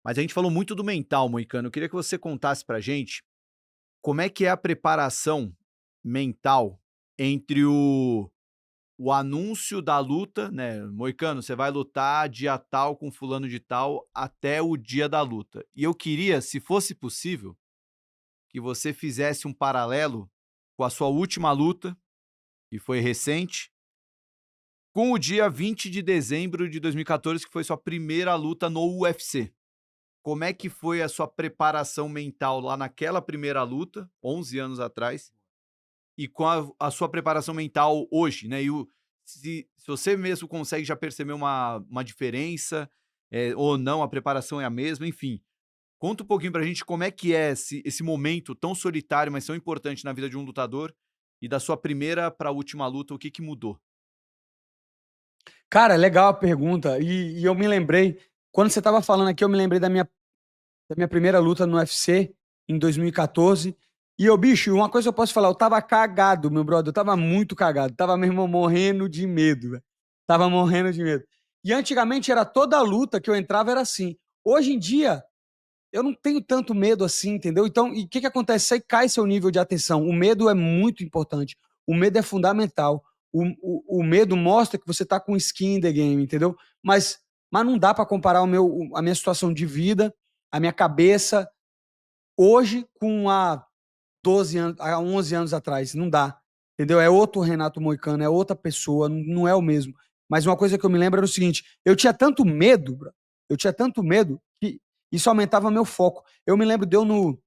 Mas a gente falou muito do mental, Moicano. Eu queria que você contasse pra gente como é que é a preparação mental entre o anúncio da luta, né? Moicano, você vai lutar dia tal com fulano de tal até o dia da luta. E eu queria, se fosse possível, que você fizesse um paralelo com a sua última luta, que foi recente, com o dia 20 de dezembro de 2014, que foi sua primeira luta no UFC. Como é que foi a sua preparação mental lá naquela primeira luta, 11 anos atrás, e com a sua preparação mental hoje, né? Se você mesmo consegue já perceber uma diferença, ou não, a preparação é a mesma, enfim. Conta um pouquinho pra gente como é que é esse momento tão solitário, mas tão importante na vida de um lutador, e da sua primeira para a última luta, o que que mudou? Cara, legal a pergunta. E eu me lembrei, quando você estava falando aqui, eu me lembrei da minha primeira luta no UFC em 2014. E eu, bicho, uma coisa eu posso falar, eu tava cagado, meu brother, eu tava muito cagado, tava mesmo morrendo de medo, velho. Tava morrendo de medo. E antigamente era toda luta que eu entrava era assim. Hoje em dia, eu não tenho tanto medo assim, entendeu? Então, e o que que acontece? Você cai seu nível de atenção. O medo é muito importante. O medo é fundamental. O medo mostra que você tá com skin in the game, entendeu? Mas não dá para comparar a minha situação de vida, a minha cabeça, hoje com há 12 anos, há 11 anos atrás. Não dá, entendeu? É outro Renato Moicano, é outra pessoa, não é o mesmo. Mas uma coisa que eu me lembro era o seguinte: eu tinha tanto medo, bro, eu tinha tanto medo que isso aumentava meu foco. Eu me lembro de eu no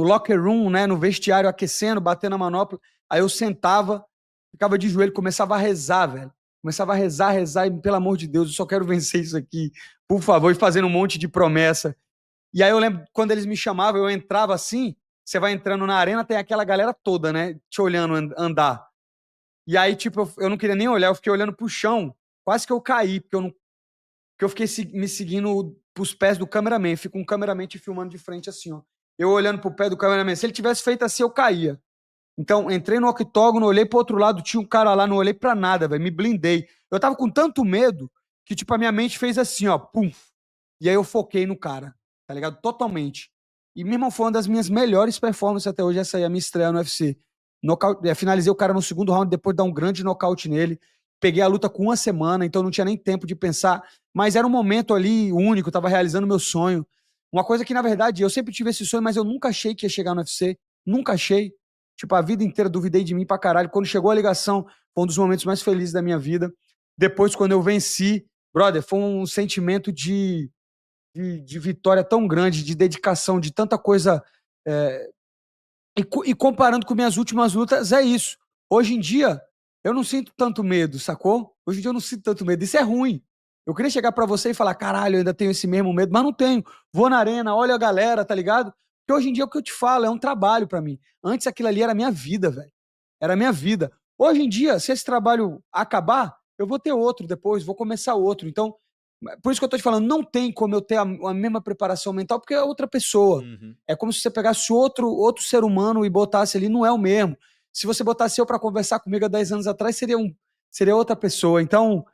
locker room, né, no vestiário, aquecendo, batendo a manopla. Aí eu sentava, ficava de joelho, começava a rezar, velho. Começava a rezar, rezar, e pelo amor de Deus, eu só quero vencer isso aqui, por favor, e fazendo um monte de promessa. E aí eu lembro quando eles me chamavam, eu entrava assim, você vai entrando na arena, tem aquela galera toda, né, te olhando andar. E aí, tipo, eu não queria nem olhar, eu fiquei olhando pro chão, quase que eu caí, porque eu não que eu fiquei me seguindo pros pés do cameraman. Fica um cameraman te filmando de frente assim, ó. Eu olhando pro pé do cameraman. Se ele tivesse feito assim, eu caía. Então, entrei no octógono, olhei pro outro lado, tinha um cara lá, não olhei pra nada, velho. Me blindei. Eu tava com tanto medo que, tipo, a minha mente fez assim, ó, pum. E aí eu foquei no cara, tá ligado? Totalmente. E, meu irmão, foi uma das minhas melhores performances até hoje, essa aí, a minha estreia no UFC. Finalizei o cara no segundo round, depois de dar um grande nocaute nele. Peguei a luta com uma semana, então não tinha nem tempo de pensar. Mas era um momento ali único, tava realizando meu sonho. Uma coisa que, na verdade, eu sempre tive esse sonho, mas eu nunca achei que ia chegar no UFC. Nunca achei. Tipo, a vida inteira duvidei de mim pra caralho. Quando chegou a ligação, foi um dos momentos mais felizes da minha vida. Depois, quando eu venci, brother, foi um sentimento de vitória tão grande, de dedicação, de tanta coisa. É, e comparando com minhas últimas lutas, é isso. Hoje em dia, eu não sinto tanto medo, sacou? Hoje em dia eu não sinto tanto medo. Isso é ruim. Eu queria chegar pra você e falar, caralho, eu ainda tenho esse mesmo medo, mas não tenho. Vou na arena, olha a galera, tá ligado? Porque hoje em dia é o que eu te falo, é um trabalho pra mim. Antes aquilo ali era minha vida, velho. Era minha vida. Hoje em dia, se esse trabalho acabar, eu vou ter outro depois, vou começar outro. Então, por isso que eu tô te falando, não tem como eu ter a mesma preparação mental, porque é outra pessoa. Uhum. É como se você pegasse outro ser humano e botasse ali, não é o mesmo. Se você botasse eu para conversar comigo há 10 anos atrás, seria outra pessoa. Então,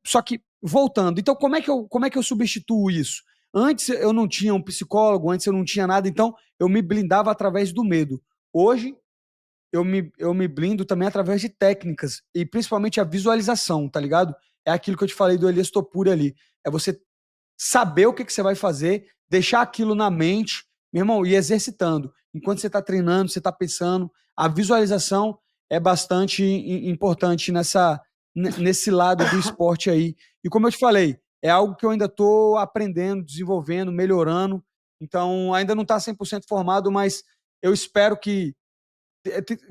só que, voltando, então como é que eu substituo isso? Antes eu não tinha um psicólogo, antes eu não tinha nada, então eu me blindava através do medo. Hoje, eu me blindo também através de técnicas, e principalmente a visualização, tá ligado? É aquilo que eu te falei do Elias Topuri ali. É você saber o que, que você vai fazer, deixar aquilo na mente, meu irmão, e exercitando. Enquanto você está treinando, você está pensando, a visualização é bastante importante nesse lado do esporte aí. E como eu te falei, é algo que eu ainda estou aprendendo, desenvolvendo, melhorando. Então, ainda não está 100% formado, mas eu espero que.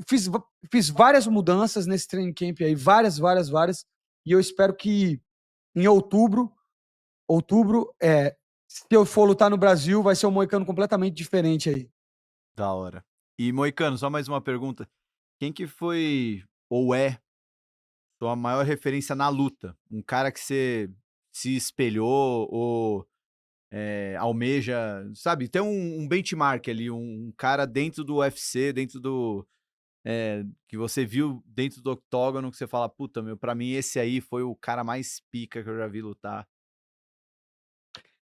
Fiz, fiz várias mudanças nesse training camp aí, várias, várias, várias. E eu espero que em outubro, se eu for lutar no Brasil, vai ser um moicano completamente diferente aí. Da hora. E Moicano, só mais uma pergunta. Quem que foi ou é sua maior referência na luta? Um cara que você se espelhou ou, almeja, sabe, tem um benchmark ali, um cara dentro do UFC, dentro que você viu dentro do octógono que você fala: "Puta, meu, pra mim esse aí foi o cara mais pica que eu já vi lutar".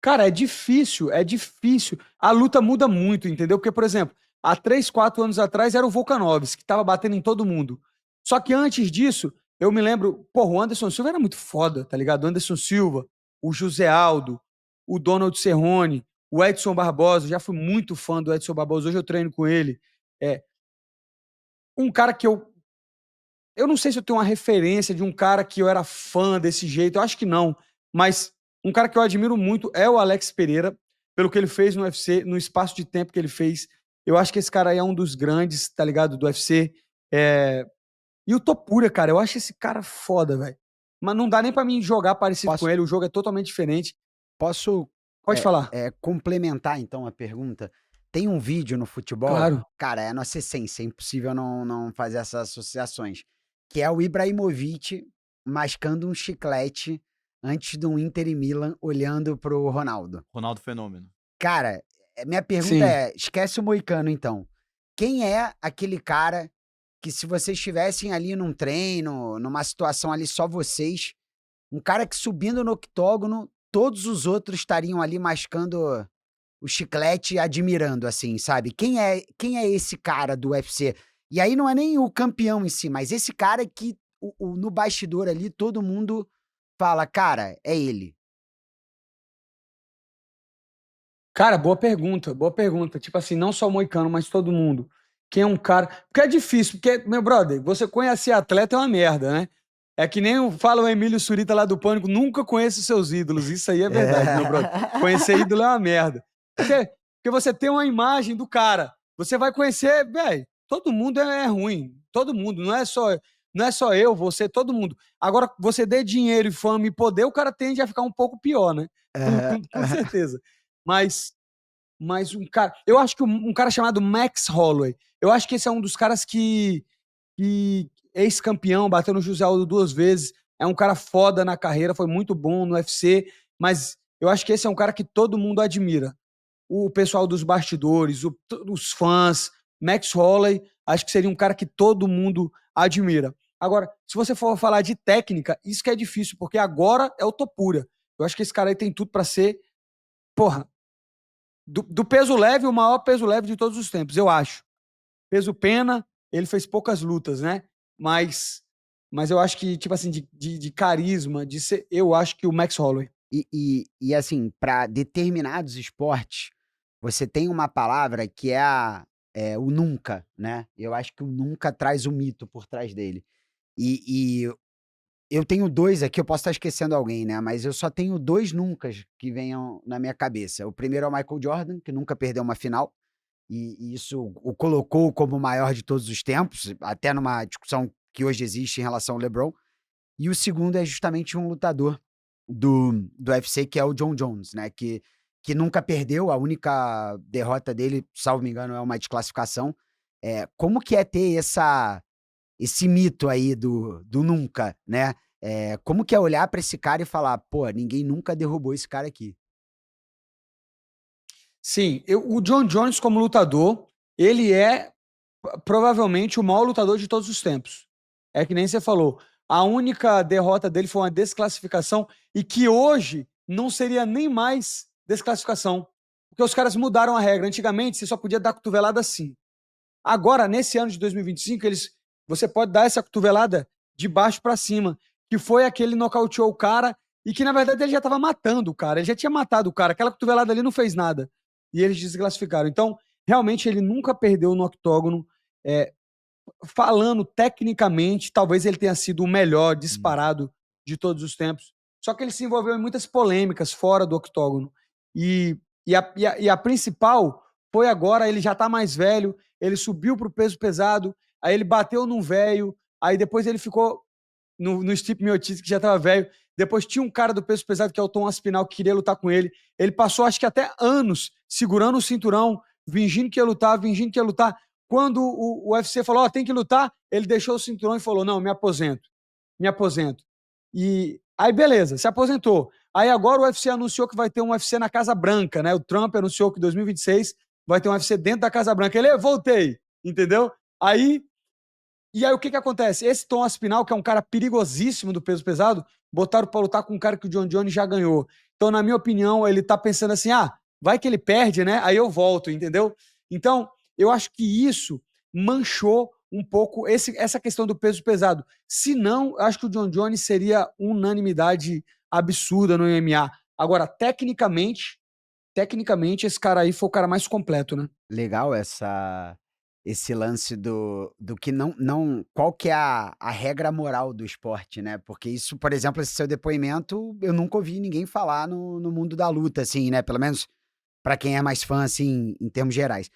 Cara, é difícil, é difícil. A luta muda muito, entendeu? Porque, por exemplo, há 3, 4 anos atrás era o Volkanovski, que tava batendo em todo mundo. Só que antes disso, eu me lembro, porra, o Anderson Silva era muito foda, tá ligado? O Anderson Silva, o José Aldo, o Donald Cerrone, o Edson Barbosa, já fui muito fã do Edson Barbosa, hoje eu treino com ele. É, um cara que eu não sei se eu tenho uma referência de um cara que eu era fã desse jeito, eu acho que não, mas um cara que eu admiro muito é o Alex Pereira, pelo que ele fez no UFC, no espaço de tempo que ele fez. Eu acho que esse cara aí é um dos grandes, tá ligado, do UFC. É... E o Topuria, cara, eu acho esse cara foda, velho. Mas não dá nem pra mim jogar parecido com Posso, ele, o jogo é totalmente diferente. posso Pode falar. complementar então a pergunta? Tem um vídeo no futebol, Claro. cara, é a nossa essência, é impossível não fazer essas associações, que é o Ibrahimovic mascando um chiclete antes do Inter e Milan, olhando pro Ronaldo. Ronaldo Fenômeno. Cara, minha pergunta Sim. é, esquece o Moicano então. Quem é aquele cara que se vocês estivessem ali num treino, numa situação ali só vocês, um cara que subindo no octógono, todos os outros estariam ali mascando o chiclete e admirando, assim, sabe? Quem é esse cara do UFC? E aí não é nem o campeão em si, mas esse cara que no bastidor ali todo mundo fala, cara, é ele. Cara, boa pergunta, boa pergunta. Tipo assim, não só o Moicano, mas todo mundo. Quem é um cara. Porque é difícil, porque, meu brother, você conhecer atleta é uma merda, né? É que nem fala o Emílio Surita lá do Pânico, nunca conheço seus ídolos. Isso aí é verdade, meu brother. Conhecer ídolo é uma merda. Porque você tem uma imagem do cara. Você vai conhecer, velho, todo mundo é ruim. Todo mundo, não é só eu, você, todo mundo. Agora, você dê dinheiro e fama e poder, o cara tende a ficar um pouco pior, né? Com certeza. Mas, mas um cara. Eu acho que um cara chamado Max Holloway. Eu acho que esse é um dos caras que ex-campeão, bateu no José Aldo 2 vezes. É um cara foda na carreira, foi muito bom no UFC. Mas eu acho que esse é um cara que todo mundo admira. O pessoal dos bastidores, os fãs. Max Holloway, acho que seria um cara que todo mundo admira. Agora, se você for falar de técnica, isso que é difícil, porque agora é o Topuria. Eu acho que esse cara aí tem tudo para ser, porra, do peso leve, o maior peso leve de todos os tempos, eu acho. Peso pena, ele fez poucas lutas, né? Mas eu acho que, tipo assim, de carisma, eu acho que o Max Holloway. E assim, para determinados esportes, você tem uma palavra que o nunca, né? Eu acho que o nunca traz o mito por trás dele. E eu tenho dois aqui, eu posso estar esquecendo alguém, né? Mas eu só tenho dois nuncas que venham na minha cabeça. O primeiro é o Michael Jordan, que nunca perdeu uma final, e isso o colocou como o maior de todos os tempos, até numa discussão que hoje existe em relação ao LeBron. E o segundo é justamente um lutador do UFC, que é o John Jones, né? Que nunca perdeu, a única derrota dele, salvo me engano, é uma desclassificação. Como que é ter esse mito aí do nunca, né? Como que é olhar pra esse cara e falar, pô, ninguém nunca derrubou esse cara aqui. Sim, o John Jones, como lutador, ele é provavelmente o maior lutador de todos os tempos. É que nem você falou. A única derrota dele foi uma desclassificação e que hoje não seria nem mais desclassificação. Porque os caras mudaram a regra. Antigamente, você só podia dar cotovelada assim. Agora, nesse ano de 2025, você pode dar essa cotovelada de baixo para cima, que foi aquele nocauteou o cara e que, na verdade, ele já estava matando o cara. Ele já tinha matado o cara. Aquela cotovelada ali não fez nada. E eles desclassificaram. Então, realmente, ele nunca perdeu no octógono. É, falando tecnicamente, talvez ele tenha sido o melhor disparado de todos os tempos. Só que ele se envolveu em muitas polêmicas fora do octógono. E a principal foi agora, ele já está mais velho, ele subiu para o peso pesado, aí ele bateu num velho, aí depois ele ficou no Stipe Miocic, que já estava velho. Depois tinha um cara do peso pesado, que é o Tom Aspinall, que queria lutar com ele. Ele passou, acho que até anos, segurando o cinturão, fingindo que ia lutar, fingindo que ia lutar. Quando o UFC falou, tem que lutar, ele deixou o cinturão e falou, não, me aposento. Me aposento. E aí, beleza, se aposentou. Aí agora o UFC anunciou que vai ter um UFC na Casa Branca, né? O Trump anunciou que em 2026 vai ter um UFC dentro da Casa Branca. Ele, voltei, entendeu? E aí o que acontece? Esse Tom Aspinall, que é um cara perigosíssimo do peso pesado, botaram para lutar com um cara que o John Jones já ganhou. Então, na minha opinião, ele tá pensando assim, vai que ele perde, né? Aí eu volto, entendeu? Então, eu acho que isso manchou um pouco essa questão do peso pesado. Se não, eu acho que o John Jones seria unanimidade absurda no MMA. Agora, tecnicamente, esse cara aí foi o cara mais completo, né? Legal esse lance do que não qual que é a regra moral do esporte, né? Porque isso, por exemplo, esse seu depoimento, eu nunca ouvi ninguém falar no mundo da luta, assim, né? Pelo menos para quem é mais fã, assim, em termos gerais.